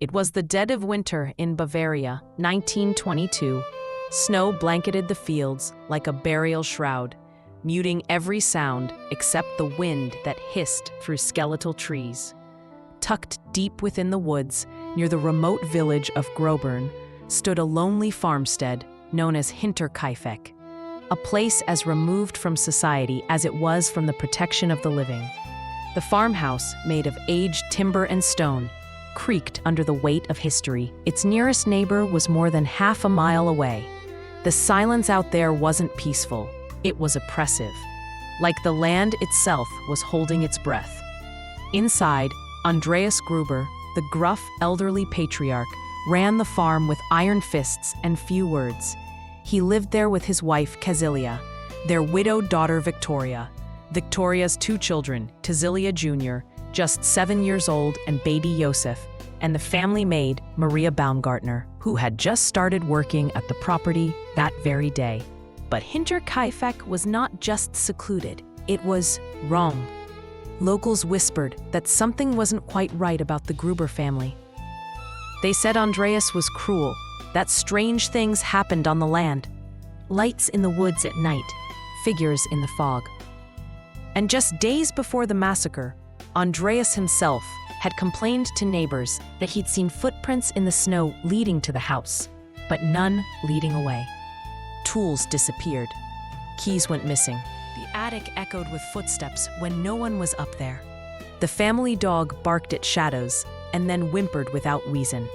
It was the dead of winter in Bavaria, 1922. Snow blanketed the fields like a burial shroud, muting every sound except the wind that hissed through skeletal trees. Tucked deep within the woods, near the remote village of Grobern, stood a lonely farmstead known as Hinterkaifeck, a place as removed from society as it was from the protection of the living. The farmhouse, made of aged timber and stone, creaked under the weight of history. Its nearest neighbor was more than half a mile away. The silence out there wasn't peaceful, it was oppressive, like the land itself was holding its breath. Inside, Andreas Gruber, the gruff, elderly patriarch, ran the farm with iron fists and few words. He lived there with his wife, Kazilia, their widowed daughter, Victoria, Victoria's two children, Tazilia Jr., just 7 years old, and baby Josef, and the family maid, Maria Baumgartner, who had just started working at the property that very day. But Hinterkaifeck was not just secluded, it was wrong. Locals whispered that something wasn't quite right about the Gruber family. They said Andreas was cruel, that strange things happened on the land. Lights in the woods at night, figures in the fog. And just days before the massacre, Andreas himself had complained to neighbors that he'd seen footprints in the snow leading to the house, but none leading away. Tools disappeared. Keys went missing. The attic echoed with footsteps when no one was up there. The family dog barked at shadows and then whimpered without reason.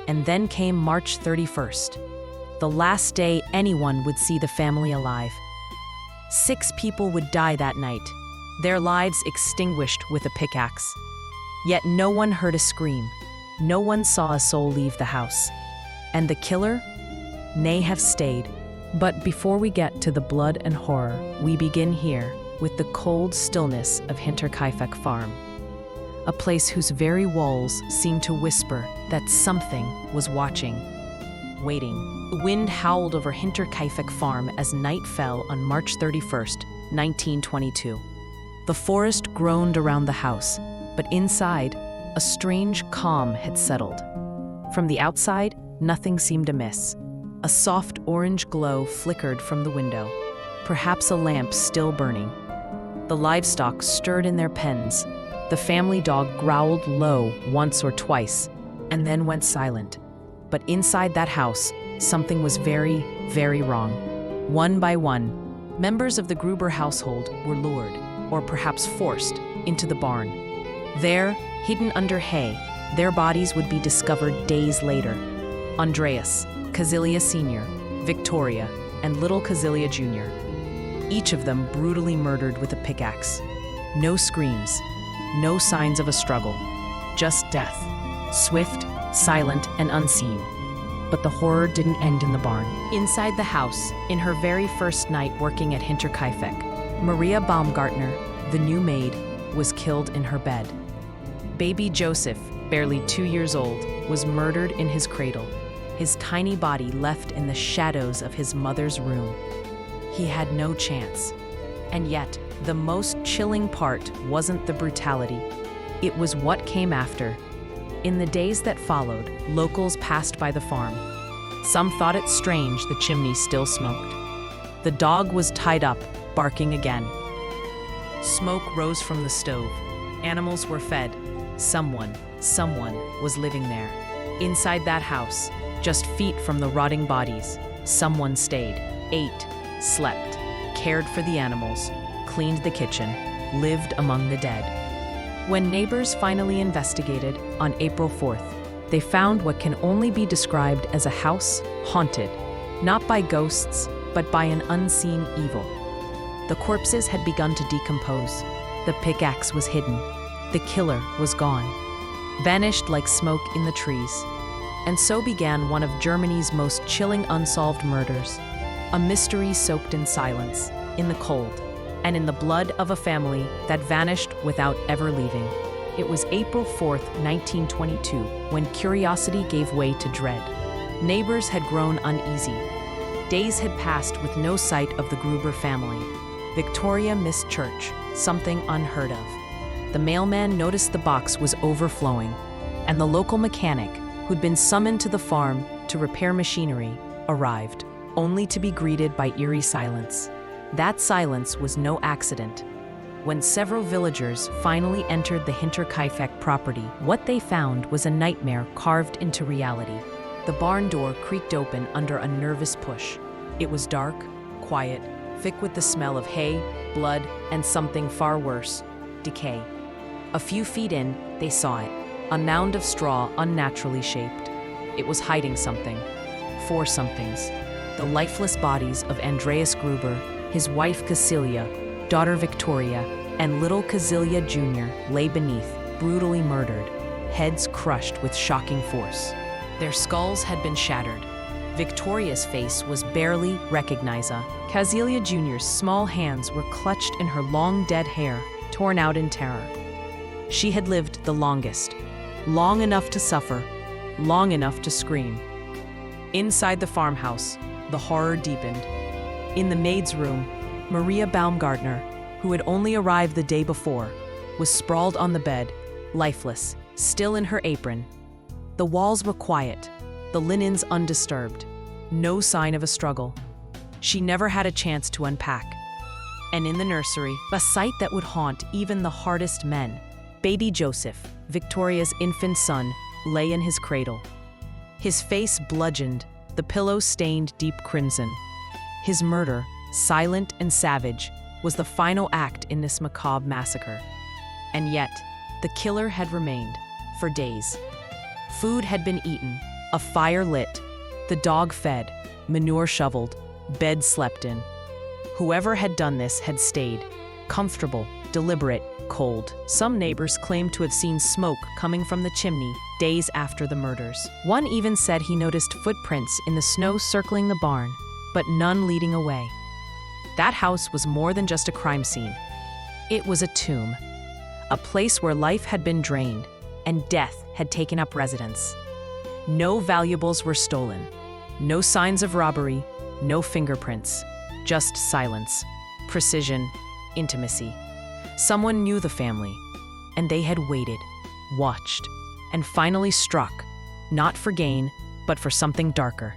And then came March 31st, the last day anyone would see the family alive. 6 people would die that night, their lives extinguished with a pickaxe. Yet no one heard a scream. No one saw a soul leave the house. And the killer may have stayed. But before we get to the blood and horror, we begin here with the cold stillness of Hinterkaifeck Farm, a place whose very walls seem to whisper that something was watching, waiting. The wind howled over Hinterkaifeck Farm as night fell on March 31st, 1922. The forest groaned around the house, but inside, a strange calm had settled. From the outside, nothing seemed amiss. A soft orange glow flickered from the window, perhaps a lamp still burning. The livestock stirred in their pens. The family dog growled low once or twice, and then went silent. But inside that house, something was very, very wrong. One by one, members of the Gruber household were lured, or perhaps forced, into the barn. There, hidden under hay, their bodies would be discovered days later. Andreas, Kazilia Sr., Victoria, and little Kazilia Jr., each of them brutally murdered with a pickaxe. No screams, no signs of a struggle, just death, swift, silent, and unseen. But the horror didn't end in the barn. Inside the house, in her very first night working at Hinterkaifeck, Maria Baumgartner, the new maid, was killed in her bed. Baby Joseph, barely 2 years old, was murdered in his cradle, his tiny body left in the shadows of his mother's room. He had no chance. And yet, the most chilling part wasn't the brutality. It was what came after. In the days that followed, locals passed by the farm. Some thought it strange the chimney still smoked. The dog was tied up, barking again. Smoke rose from the stove. Animals were fed. Someone was living there. Inside that house, just feet from the rotting bodies, someone stayed, ate, slept, cared for the animals, cleaned the kitchen, lived among the dead. When neighbors finally investigated on April 4th, they found what can only be described as a house haunted, not by ghosts, but by an unseen evil. The corpses had begun to decompose. The pickaxe was hidden. The killer was gone, vanished like smoke in the trees. And so began one of Germany's most chilling unsolved murders, a mystery soaked in silence, in the cold, and in the blood of a family that vanished without ever leaving. It was April 4th, 1922, when curiosity gave way to dread. Neighbors had grown uneasy. Days had passed with no sight of the Gruber family. Victoria missed church, something unheard of. The mailman noticed the box was overflowing. and the local mechanic, who'd been summoned to the farm to repair machinery, arrived, only to be greeted by eerie silence. That silence was no accident. When several villagers finally entered the Hinterkaifeck property, what they found was a nightmare carved into reality. The barn door creaked open under a nervous push. It was dark, quiet, thick with the smell of hay, blood, and something far worse, decay. A few feet in, they saw it, a mound of straw unnaturally shaped. It was hiding something. 4 somethings. The lifeless bodies of Andreas Gruber, his wife Cecilia, daughter Victoria, and little Cecilia Jr. lay beneath, brutally murdered, heads crushed with shocking force. Their skulls had been shattered. Victoria's face was barely recognizable. Cecilia Jr.'s small hands were clutched in her long dead hair, torn out in terror. She had lived the longest, long enough to suffer, long enough to scream. Inside the farmhouse, the horror deepened. In the maid's room, Maria Baumgartner, who had only arrived the day before, was sprawled on the bed, lifeless, still in her apron. The walls were quiet, the linens undisturbed, no sign of a struggle. She never had a chance to unpack. And in the nursery, a sight that would haunt even the hardest men, baby Joseph, Victoria's infant son, lay in his cradle. His face bludgeoned, the pillow stained deep crimson. His murder, silent and savage, was the final act in this macabre massacre. And yet, the killer had remained, for days. Food had been eaten, a fire lit, the dog fed, manure shoveled, bed slept in. Whoever had done this had stayed, comfortable, deliberate, cold. Some neighbors claimed to have seen smoke coming from the chimney days after the murders. One even said he noticed footprints in the snow circling the barn, but none leading away. That house was more than just a crime scene. It was a tomb, a place where life had been drained and death had taken up residence. No valuables were stolen, no signs of robbery, no fingerprints, just silence, precision, intimacy. Someone knew the family, and they had waited, watched, and finally struck, not for gain, but for something darker.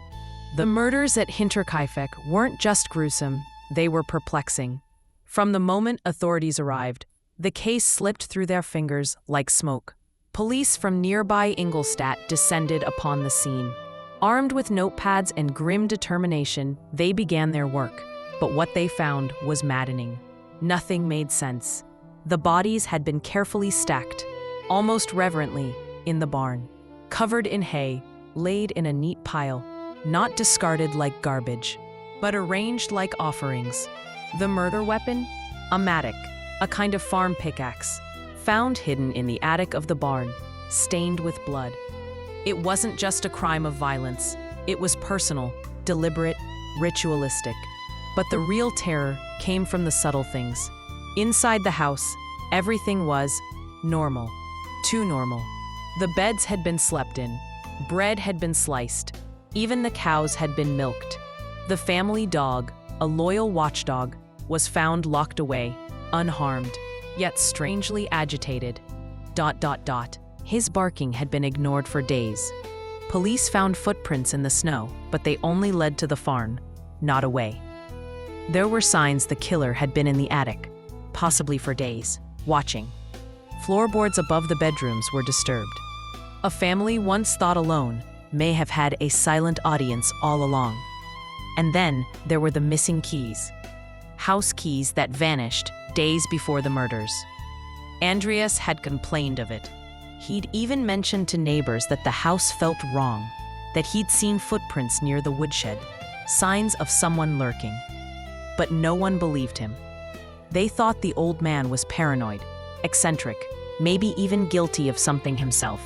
The murders at Hinterkaifeck weren't just gruesome, they were perplexing. From the moment authorities arrived, the case slipped through their fingers like smoke. Police from nearby Ingolstadt descended upon the scene. Armed with notepads and grim determination, they began their work. But what they found was maddening. Nothing made sense. The bodies had been carefully stacked, almost reverently, in the barn. Covered in hay, laid in a neat pile, not discarded like garbage, but arranged like offerings. The murder weapon? A mattock, a kind of farm pickaxe, found hidden in the attic of the barn, stained with blood. It wasn't just a crime of violence. It was personal, deliberate, ritualistic. But the real terror came from the subtle things. Inside the house, everything was normal, too normal. The beds had been slept in, bread had been sliced, even the cows had been milked. The family dog, a loyal watchdog, was found locked away, unharmed, yet strangely agitated. ... His barking had been ignored for days. Police found footprints in the snow, but they only led to the farm, not away. There were signs the killer had been in the attic, possibly for days, watching. Floorboards above the bedrooms were disturbed. A family once thought alone may have had a silent audience all along. And then there were the missing keys. House keys that vanished days before the murders. Andreas had complained of it. He'd even mentioned to neighbors that the house felt wrong, that he'd seen footprints near the woodshed, signs of someone lurking. But no one believed him. They thought the old man was paranoid, eccentric, maybe even guilty of something himself.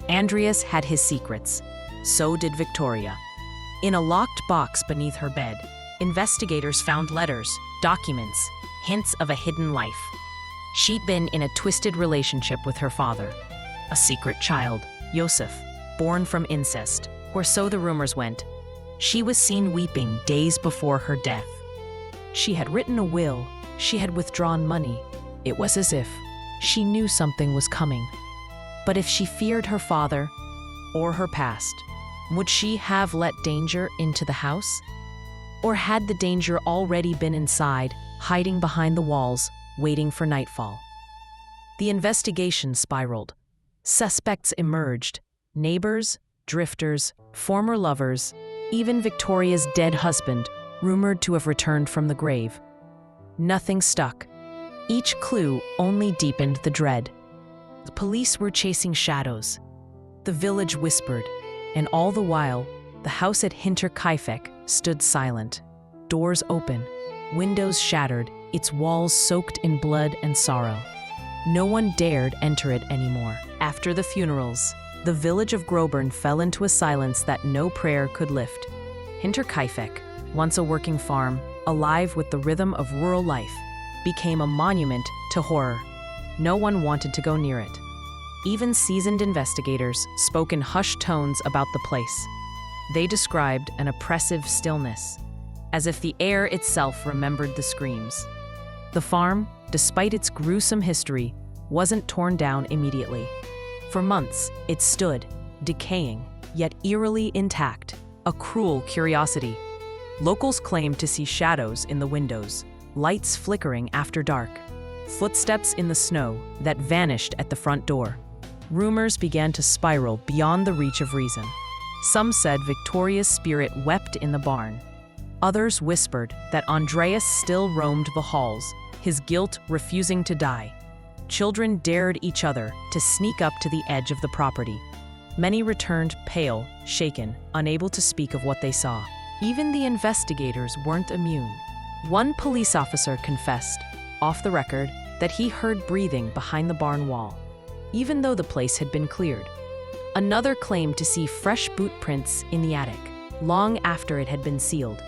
Andreas had his secrets. So did Victoria. In a locked box beneath her bed, investigators found letters, documents, hints of a hidden life. She'd been in a twisted relationship with her father, a secret child, Joseph, born from incest, or so the rumors went. She was seen weeping days before her death. She had written a will, she had withdrawn money. It was as if she knew something was coming. But if she feared her father or her past, would she have let danger into the house? Or had the danger already been inside, hiding behind the walls, waiting for nightfall? The investigation spiraled. Suspects emerged: neighbors, drifters, former lovers, even Victoria's dead husband, rumored to have returned from the grave. Nothing stuck. Each clue only deepened the dread. The police were chasing shadows. The village whispered, and all the while, the house at Hinterkaifeck stood silent. Doors open, windows shattered, its walls soaked in blood and sorrow. No one dared enter it anymore. After the funerals, the village of Groburn fell into a silence that no prayer could lift. Hinterkaifeck, once a working farm, alive with the rhythm of rural life, became a monument to horror. No one wanted to go near it. Even seasoned investigators spoke in hushed tones about the place. They described an oppressive stillness, as if the air itself remembered the screams. The farm, despite its gruesome history, wasn't torn down immediately. For months, it stood, decaying, yet eerily intact, a cruel curiosity. Locals claimed to see shadows in the windows, lights flickering after dark, footsteps in the snow that vanished at the front door. Rumors began to spiral beyond the reach of reason. Some said Victoria's spirit wept in the barn. Others whispered that Andreas still roamed the halls, his guilt refusing to die. Children dared each other to sneak up to the edge of the property. Many returned pale, shaken, unable to speak of what they saw. Even the investigators weren't immune. One police officer confessed, off the record, that he heard breathing behind the barn wall, even though the place had been cleared. Another claimed to see fresh boot prints in the attic, long after it had been sealed.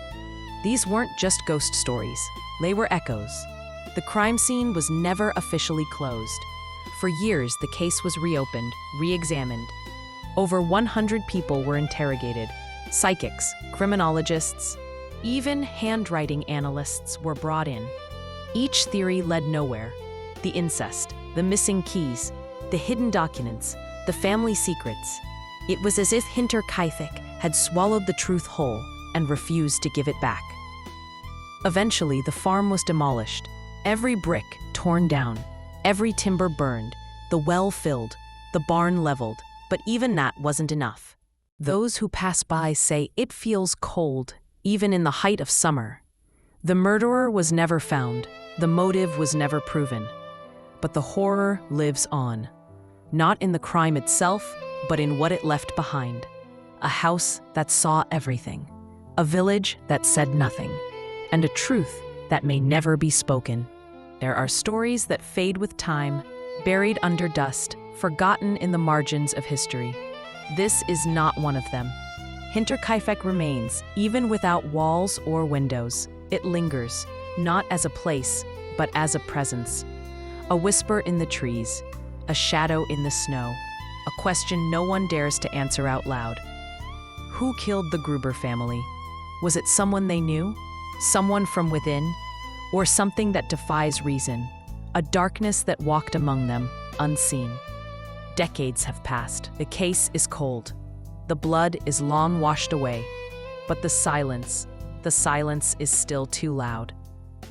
These weren't just ghost stories, they were echoes. The crime scene was never officially closed. For years, the case was reopened, re-examined. Over 100 people were interrogated. Psychics, criminologists, even handwriting analysts were brought in. Each theory led nowhere. The incest, the missing keys, the hidden documents, the family secrets. It was as if Hinterkaifeck had swallowed the truth whole and refused to give it back. Eventually, the farm was demolished. Every brick torn down, every timber burned, the well filled, the barn leveled, but even that wasn't enough. Those who pass by say it feels cold, even in the height of summer. The murderer was never found, the motive was never proven. But the horror lives on, not in the crime itself, but in what it left behind. A house that saw everything, a village that said nothing, and a truth that may never be spoken. There are stories that fade with time, buried under dust, forgotten in the margins of history. This is not one of them. Hinterkaifeck remains, even without walls or windows. It lingers, not as a place, but as a presence. A whisper in the trees, a shadow in the snow, a question no one dares to answer out loud. Who killed the Gruber family? Was it someone they knew? Someone from within? Or something that defies reason? A darkness that walked among them, unseen. Decades have passed. The case is cold. The blood is long washed away. But the silence is still too loud.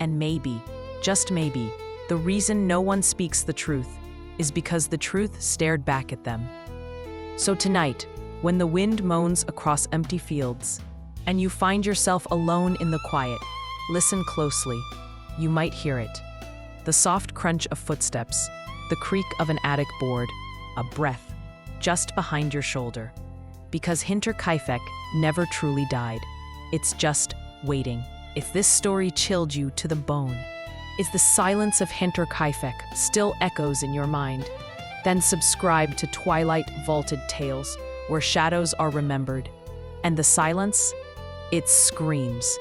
And maybe, just maybe, the reason no one speaks the truth is because the truth stared back at them. So tonight, when the wind moans across empty fields, and you find yourself alone in the quiet, listen closely. You might hear it. The soft crunch of footsteps, the creak of an attic board, a breath just behind your shoulder. Because Hinterkaifeck never truly died. It's just waiting. If this story chilled you to the bone, if the silence of Hinterkaifeck still echoes in your mind, then subscribe to Twilight Vaulted Tales, where shadows are remembered. And the silence, it screams.